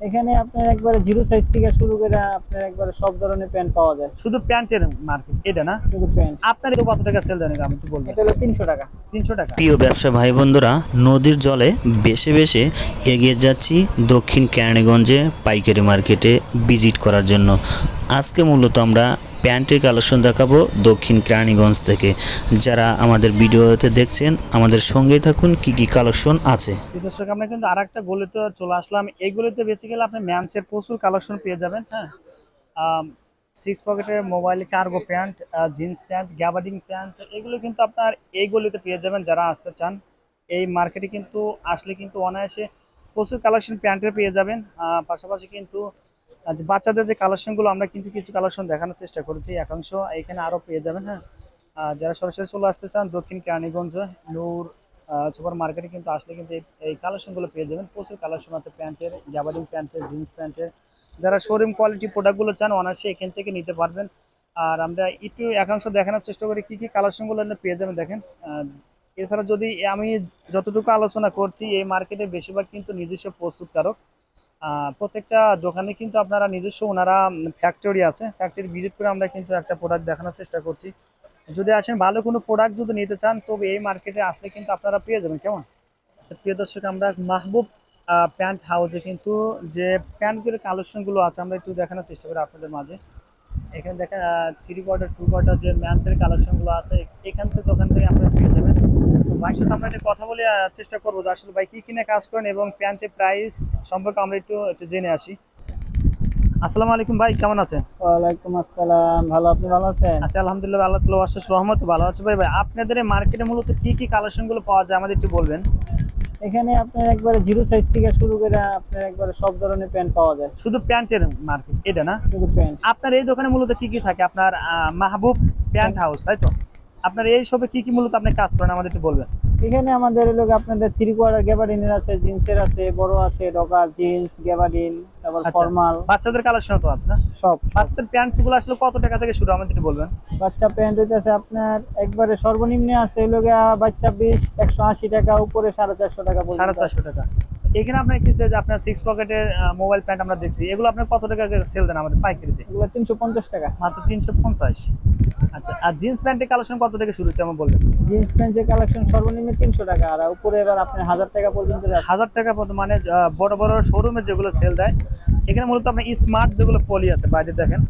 এখানে আপনার একবারে জিরো সাইজ থেকে শুরু করে আপনার একবারে সব ধরনের প্যান্ট পাওয়া যায়। শুধু প্যান্টের মার্কেট এটা না? শুধু প্যান্ট। আপনার এটা কত টাকা সেল দেন আমি একটু বলবেন। এটা হলো 300 টাকা। 300 টাকা। প্রিয় ব্যবসা ভাই বন্ধুরা, নদীর জলে বেশে বেশে এগিয়ে যাচ্ছি দক্ষিণ কেরানীগঞ্জে পাইকারি মার্কেটে ভিজিট করার জন্য। আজকে মূলত আমরা প্যান্টের কালেকশন দেখাবো দক্ষিণ কেরানীগঞ্জ থেকে। যারা আমাদের ভিডিওতে দেখছেন আমাদের সঙ্গেই থাকুন, কি কি কালেকশন আছে। দর্শক আমরা কিন্তু আর একটা গলিতে চলে আসলাম। এই গলিতে বেসিক্যালি আপনি ম্যানসের প্রচুর কালেকশন পেয়ে যাবেন। হ্যাঁ, সিক্স পকেটের mobile cargo pant, jeans pant, gabardine pant, এগুলো কিন্তু আপনার এই গলিতে পেয়ে যাবেন। যারা আসতে চান এই মার্কেটে কিন্তু আসলে কিন্তু অনায়াসে প্রচুর কালেকশন প্যান্টের পেয়ে যাবেন। পাশাপাশি কিন্তু যে বাচ্চাদের যে কালেকশনগুলো আমরা কিন্তু কিছু কালেকশন দেখানোর চেষ্টা করেছি, একাংশ এখানে আরও পেয়ে যাবেন। হ্যাঁ, যারা সরাসরি চলে আসতে চান দক্ষিণ কেরানীগঞ্জ নূর সুপার মার্কেটে কিন্তু আসলে কিন্তু এই কালেকশনগুলো পেয়ে যাবেন। প্রচুর কালেকশন আছে প্যান্টের, গ্যাবার্ডিং প্যান্টের, জিন্স প্যান্টের। যারা শোরুম কোয়ালিটি প্রোডাক্টগুলো চান অনায়াসে এখান থেকে নিতে পারবেন। আর আমরা একটু একাংশ দেখানোর চেষ্টা করি কী কী কালেকশনগুলো পেয়ে যাবেন দেখেন। এছাড়া যদি আমি যতটুকু আলোচনা করছি, এই মার্কেটে বেশিরভাগ কিন্তু নিজস্ব প্রস্তুতকারক। প্রত্যেকটা দোকানে কিন্তু আপনারা নিজস্ব ওনারা ফ্যাক্টরি আছে, ফ্যাক্টরি ভিজিট করে আমরা কিন্তু একটা প্রোডাক্ট দেখানোর চেষ্টা করছি। যদি আসেন ভালো কোনো প্রোডাক্ট যদি নিতে চান তবে এই মার্কেটে আসলে কিন্তু আপনারা পেয়ে যাবেন। কেমন? আচ্ছা প্রিয় দর্শক, আমরা মাহবুব প্যান্ট হাউসে কিন্তু যে প্যান্টগুলোর কালেকশনগুলো আছে আমরা একটু দেখানোর চেষ্টা করি আপনাদের মাঝে। এখানে দেখেন থ্রি কোয়ার্টার টু কোয়ার্টার যে ম্যান্সের কালেকশনগুলো আছে এখান থেকে দোকান থেকে আপনারা পেয়ে যাবেন। তো ভাইয়ের সাথে আমরা একটা কথা বলে চেষ্টা করবো যে আসলে ভাই কী কিনে কাজ করেন এবং প্যান্টের প্রাইস সম্পর্কে আমরা একটু একটু জেনে আসি। আসসালামু আলাইকুম ভাই, কেমন আছেন? ওয়ালাইকুম আসসালাম, ভালো। আপনি ভালো আছেন? আচ্ছা আলহামদুলিল্লাহ, আল্লাহ তাআলার অশেষ রহমতে ভালো আছে। ভাই ভাই আপনাদের এই মার্কেটে মূলত কি কি কালেকশনগুলো পাওয়া যায় আমাদের একটু বলবেন। এখানে আপনার একবারে জিরো সাইজ থেকে শুরু করে আপনার একবারে সব ধরনের প্যান্ট পাওয়া যায়। শুধু প্যান্টের মার্কেট এটা না? শুধু প্যান্ট। আপনার এই দোকানে মূলত কি কি থাকে? আপনার মাহবুব প্যান্ট হাউস, তাই তো? আপনার এই সবে কি কি মূলত আপনি কাজ করেন আমাদের একটু বলবেন। এখানে আমাদের লোক আপনাদের থ্রি কোয়ার্টার গ্যাবার্ডিনের আছে, জিন্সের আছে, বড় আছে, ডগা জিন্স, গ্যাবার্ডিন, তারপর আচ্ছা, ফর্মাল বাচ্চাদের কালেকশন তো আছে না? সব। বাচ্চাদের প্যান্ট গুলো আসলে কত টাকা থেকে শুরু আমাদের একটু বলবেন। বাচ্চা প্যান্ট হইতেছে আপনার একবারে সর্বনিম্ন আছে লোক বাচ্চা 180 টাকা, উপরে 450 টাকা পর্যন্ত। 450 টাকা। এখানে আপনার কি যে আপনার সিক্স পকেটের মোবাইল প্যান্ট আমরা দেখছি, এগুলো আপনার কত টাকা সেল দেন আমাদের পাইকারিতে? এগুলো 350 টাকা। মাত্র 350। আচ্ছা, আর জিন্স প্যান্টের কালেকশন কত থেকে শুরু তেমন বলবেন। জিন্স প্যান্টের কালেকশন সর্বনিম্ন 300 টাকা, আর উপরে এবার আপনার 1000 টাকা পর্যন্ত আছে। 1000 টাকা মানে বড় বড় শোরুমে যেগুলো সেল দেয়। এখানে মূলত আপনার স্মার্ট যেগুলো পলি আছে বাইরে দেখেন,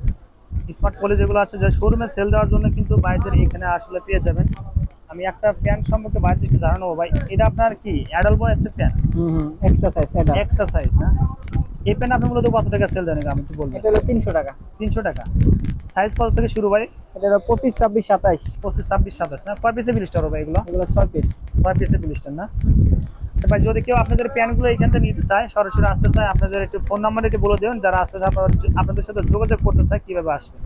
স্মার্ট পলি যেগুলো আছে যে শোরুমে সেল দেওয়ার জন্য কিন্তু বাইরের এখানে আসলে পেয়ে যাবেন। আমি একটা প্যান্ট সম্পর্কে বাইরে একটু জানানো ভাই, এটা আপনার কি অ্যাডাল্ট বয়সের প্যান্ট? Extra size. এটা এক্সট্রা সাইজ না? এই প্যান্ট আপনি মূলত কত টাকা সেল দেন আমি একটু বলবেন। এটা হলো 300 টাকা। 300 টাকা। সাইজ কত থেকে শুরু ভাই? এটা হলো 25, 26, 27। 25, 26, 27 না? কয় পিসের ব্লিস্টার হবে এগুলো? এগুলো 6 পিস। 6 পিসের ব্লিস্টার না? আচ্ছা ভাই, যদি কেউ আপনাদের প্যান্টগুলো এখান থেকে নিতে চায়, সরাসরি আসতে চায়, আপনাদের একটু ফোন নাম্বার একটু বলে দেবেন। যারা আসতে চায় আপনাদের সাথে যোগাযোগ করতে চায় কিভাবে আসবে।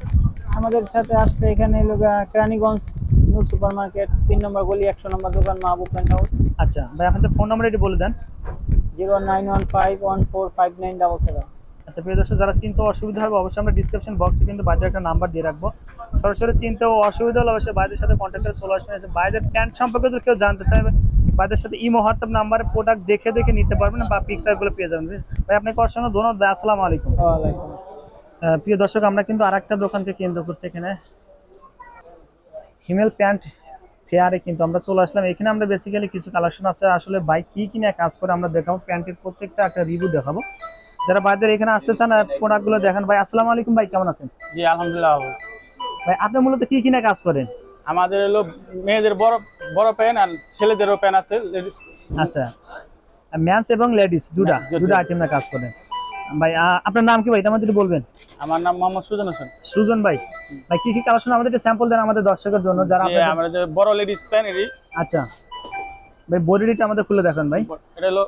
আমাদের সাথে আসলে এখানে লোক কেরানীগঞ্জ নূর সুপার মার্কেট 3 নম্বর গলি 100 নম্বর দোকান, মাহবুব প্যান্ট হাউস। আচ্ছা ভাই, আপনাদের ফোন নাম্বার একটু বলে দেন। 0915145977। আচ্ছা প্রিয় দর্শক, যারা চিনতে অসুবিধা হবে অবশ্যই আমরা ডিসক্রিপশন বক্সে কিন্তু বাইরের একটা নাম্বার দিয়ে রাখবো। সরাসরি চিনতে অসুবিধা হলে অবশ্যই বাইরের সাথে কন্ট্যাক্ট করে চলে আসবেন। বাইরের প্যান্ট সম্পর্কে যদি কেউ জানতে চায়, বাইরের সাথে ইমো হোয়াটসঅ্যাপ নাম্বারে প্রোডাক্ট দেখে দেখে নিতে পারবেন বা পিকচারগুলো পেয়ে যাবেন। ভাই আপনাকে অসংখ্য ধন্যবাদ ভাই, আসসালামু আলাইকুম। ওয়ালাইকুম। প্রিয় দর্শক, আমরা কিন্তু আরেকটা দোকানকে কেন্দ্র করছি এখানে হিমেল প্যান্ট ফেয়ারে কিন্তু আমরা চলে আসলাম। এখানে আমরা বেসিক্যালি কিছু কালেকশন আছে আসলে বাইক কি কিনে কাজ করে আমরা দেখাবো, প্যান্টের প্রত্যেকটা একটা রিভিউ দেখাবো। যারা বাইরের এখানে আসতে চান প্রোডাক্টগুলো দেখেন। ভাই আসসালামু আলাইকুম, ভাই কেমন আছেন? জি আলহামদুলিল্লাহ। ভাই আপনি মূলত কি কিনে কাজ করেন? আমাদের হলো মেয়েদের বড় বড় প্যান্ট আর ছেলেদেরও প্যান্ট আছে, লেডিস। আচ্ছা, ম্যানস এবং লেডিস দুটা আইটেম না কাজ করেন। ভাই আপনার নাম কি ভাই, এটা আমাদের একটু বলবেন। আমার নাম মোহাম্মদ সুজন হোসেন। সুজন ভাই, ভাই কি কি কালেকশন আমাদের একটু স্যাম্পল দেন আমাদের দর্শকের জন্য যারা আমরা যে বড় লেডিস প্যান্ট এর। আচ্ছা ভাই, বডিটা আমাদের খুলে দেখান ভাই। এটা হলো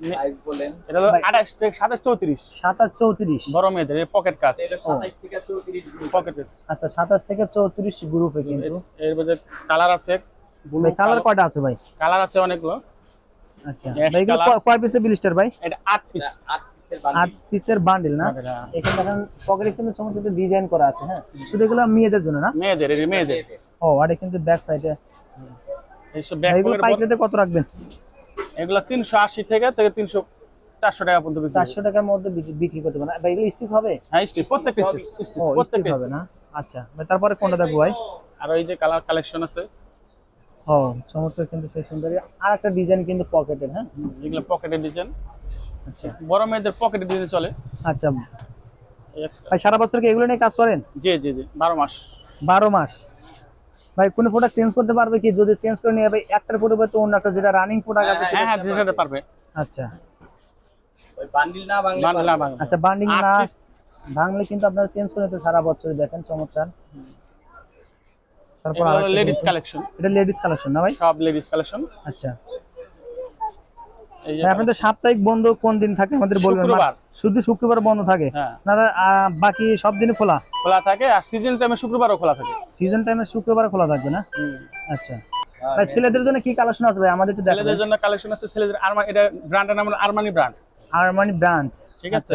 সাইজ বলেন। এটা হলো 28 থেকে 27, 34। 27, 34 বড় মেয়েদের পকেট কাজ। এটা 27 থেকে 34 পকেট। আচ্ছা 27 থেকে 34 গ্রুপে কিন্তু এর মধ্যে কালার আছে। ভাই কালার কয়টা আছে ভাই? কালার আছে অনেকগুলো। আচ্ছা ভাই, এগুলো কয় পিসের ব্লিস্টার ভাই? এটা 8 পিস। 8 পিসের বান্ডিল না? এখানে দেখেন পকেটে কিন্তু সমস্ত ডিজাইন করা আছে। হ্যাঁ, শুধু এগুলো মেয়েদের জন্য না? মেয়েদের। ও, আর কিন্তু ব্যাক সাইডে এইসব ব্যাক এগুলো পাইকারিতে কত রাখবেন? এগুলো 380 থেকে 300 400 টাকা পর্যন্ত বিক্রি 400 টাকার মধ্যে বিক্রি করতে পারেন ভাই। এগুলো স্টিচ হবে? হ্যাঁ স্টিচ, প্রত্যেকটা স্টিচ, ও স্টিচ হবে না। আচ্ছা ভাই, তারপরে কোনটা দেখবো ভাই? আর এই যে কালার কালেকশন আছে, ও চমৎকার, কিন্তু সেই সুন্দর। আর একটা ডিজাইন কিন্তু পকেটের, হ্যাঁ এগুলো পকেটের ডিজাইন। আচ্ছা বড় মেয়েদের পকেটের ডিজাইন চলে। আচ্ছা এই একটা। ভাই, সারা বছর কি এগুলো নিয়ে কাজ করেন? জি জি জি, 12 মাস। 12 মাস। ভাই কোন প্রোডাক্ট চেঞ্জ করতে পারবে কি? যদি চেঞ্জ করে নিয়ে ভাই, একটার পরিবর্তে অন্য একটা যেটা রানিং প্রোডাক্ট আছে হ্যাঁ হ্যাঁ, যেটা পারবে। আচ্ছা বান্ডিল না বাংলা। আচ্ছা, বান্ডিং না 8 piece ভাঙলে কিন্তু আপনারা চেঞ্জ করে নিতে সারা বছর। দেখেন চমৎকার। তারপর এগুলো আরেকটা লেডিস জিনিস। কালেকশন, এটা লেডিস কালেকশন না ভাই? সব লেডিস কালেকশন। আচ্ছা এই যে ভাই, আপনাদের সাপ্তাহিক বন্ধ কোন দিন থাকে আমাদের বলবেন? শুক্রবার। শুধু শুক্রবার বন্ধ থাকে? হ্যাঁ, আপনারা বাকি সব দিনই খোলা? খোলা থাকে, আর সিজন টাইমে শুক্রবারও খোলা থাকে। সিজন টাইমে শুক্রবার খোলা থাকবে না? আচ্ছা ভাই, ছেলেদের জন্য কি কালেকশন আছে ভাই? আমাদের একটু দেখাবেন। ছেলেদের জন্য কালেকশন আছে, ছেলেদের আরমানি, এটা ব্র্যান্ডের নাম হলো আরমানি ব্র্যান্ড। আরমানি ব্র্যান্ড, ঠিক আছে।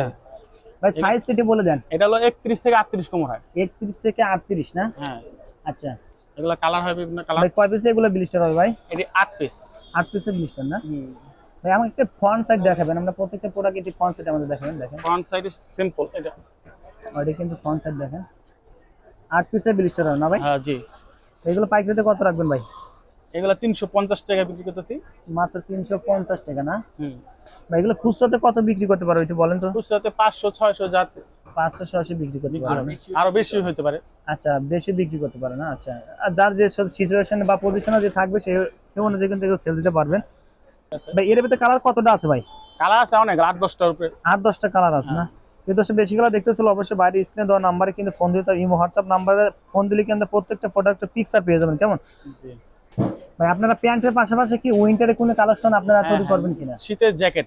ভাই সাইজ থেকে বলে দেন। এটা হলো 31 থেকে 38 কোমর হয়। 31 থেকে 38 না? হ্যাঁ, আচ্ছা এগুলো কালার হয় বিভিন্ন কালার। ভাই, কয় পিসে এগুলো ব্লিস্টার হবে ভাই? এটি 8 পিস। 8 পিসের ব্লিস্টার না? ভাই আমাকে একটা ফ্রন্ট সাইড দেখাবেন। আমরা প্রত্যেকটা প্রোডাক্ট এটি ফ্রন্ট সাইড আমাদের দেখাবেন। দেখেন ফ্রন্ট সাইড সিম্পল এটা। ওইটা কিন্তু ফ্রন্ট সাইড দেখেন। 8 পিসের ব্লিস্টার হবে না ভাই? হ্যাঁ জি। এগুলো পাইকারিতে কত রাখবেন ভাই? এগুলো 350 টাকা বিক্রি করতেছি। মাত্র 350 টাকা না? হুম। ভাই এগুলো খুচরাতে কত বিক্রি করতে পারো একটু বলেন তো? খুচরাতে 500 600 যাচ্ছে, 500 বিক্রি করতে পারো না? আরো বেশি হতে পারে। আচ্ছা, বেশি বিক্রি করতে পারে না। আচ্ছা, আর যার যে সিচুয়েশন বা পজিশনে যে থাকবে সেই অনুযায়ী কিন্তু সেল দিতে পারবেন। ভাই এর ভিতরে কালার কতটা আছে ভাই? কালার আছে অনেক, 8-10টার উপরে। 8-10টা কালার আছে না? কিন্তু বেশিগুলো দেখতেছিল অবশ্যই বাইরে স্ক্রিনে দেওয়া নাম্বারে কিন্তু ফোন দিতে, ইমো হোয়াটসঅ্যাপ নাম্বারে ফোন দিলে কিন্তু প্রত্যেকটা প্রোডাক্টের পিকচার পেয়ে যাবেন। কেমন জি ভাই, আপনারা প্যান্টের পাশাপাশি কি উইন্টারে কোনো কালেকশন আপনারা তৈরি করবেন কিনা? শীতের জ্যাকেট,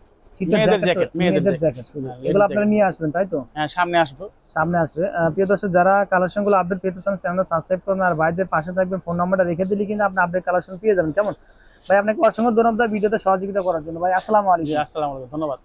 মেয়েদের জ্যাকেট, মেয়েদের জ্যাকেট শুধু এগুলো আপনারা নিয়ে আসবেন তাই তো? হ্যাঁ, সামনে আসবো। সামনে আসবে। প্রিয় দর্শক, যারা কালেকশন গুলো আপডেট পেতে চান চ্যানেলটা সাবস্ক্রাইব করবেন, আর ভাইদের পাশে থাকবেন। ফোন নাম্বারটা রেখে দিলে কিন্তু আপনি আপডেট কালেকশন পেয়ে যাবেন। কেমন ভাই, আপনাকে অসংখ্য ধন্যবাদ ভিডিওতে সহযোগিতা করার জন্য ভাই। আসসালামু আলাইকুম। আসসালামু আলাইকুম, ধন্যবাদ।